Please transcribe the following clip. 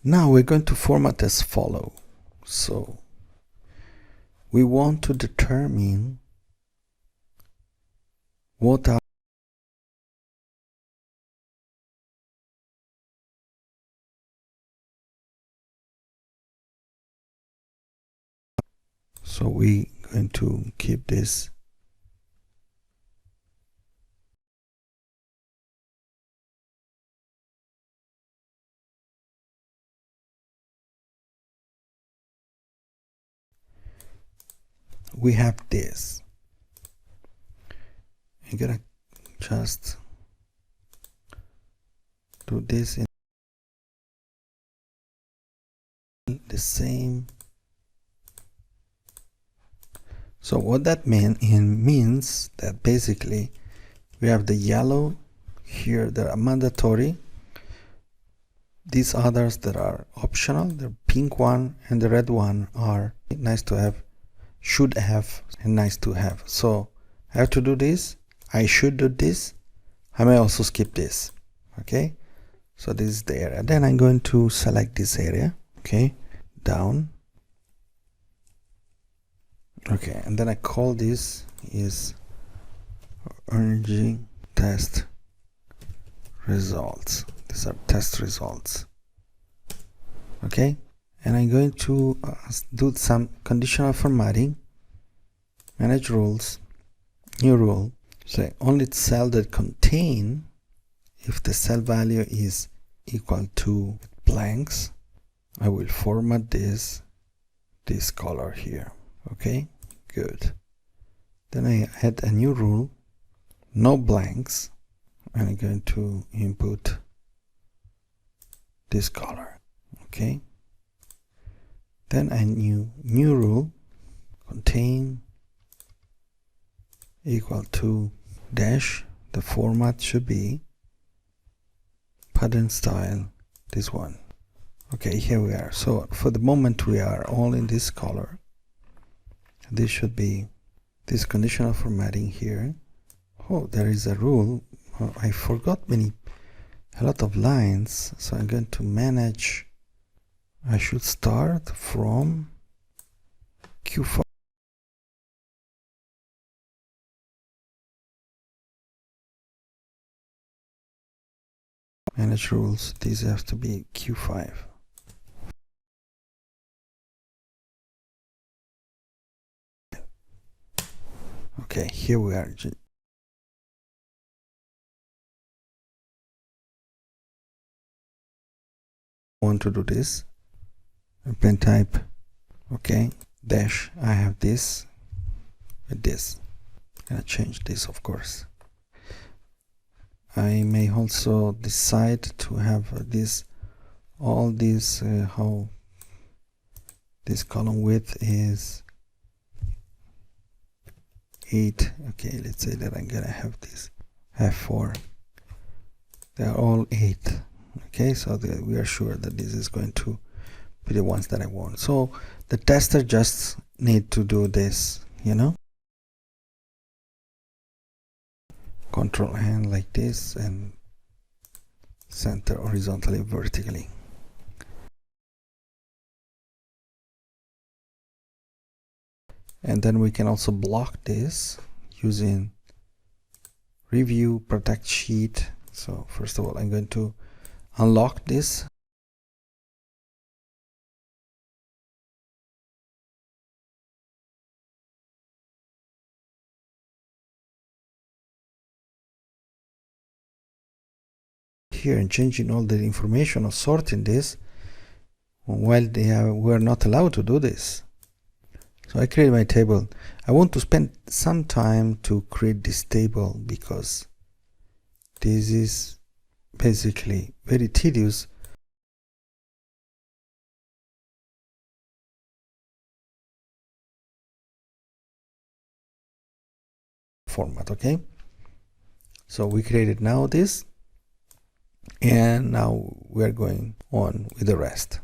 Now we're going to format as follow. So we want to determine what are so we're going to keep this we have this. I'm gonna just do this in the same. So what that means that basically we have the yellow here that are mandatory, these others that are optional, the pink one and the red one are nice to have, should have, and nice to have. So I have to do this, I should do this, I may also skip this. Okay, so this is the area. Then I'm going to select this area, okay, down. Okay, and then I call this is energy test results. These are test results. Okay, and I'm going to do some conditional formatting, manage rules, new rule. Say only cell that contain, if the cell value is equal to blanks, I will format this color here. Okay, good. Then I add a new rule, no blanks, and I'm going to input this color. Okay, then a new rule, contain equal to dash, the format should be pattern style, this one. Okay, here we are. So for the moment we are all in this color. This should be this conditional formatting here. Oh, there is a rule. Oh, I forgot a lot of lines, so I'm going to manage. I should start from Q5. Manage rules, these have to be Q5. Okay, here we are. Want to do this, pen type, okay, dash, I have this with this. I'm gonna change this, of course. I may also decide to have this, all these, how this column width is 8. Okay, let's say that I'm gonna have this F4. They are all 8. Okay, so we are sure that this is going to be the ones that I want. So the tester just need to do this, you know, control N like this and center horizontally, vertically. And then we can also block this using review protect sheet. So first of all, I'm going to unlock this. Here and changing all the information or sorting this while we're not allowed to do this. So I create my table. I want to spend some time to create this table because this is basically very tedious. Format, okay? So we created now this, and now we're going on with the rest.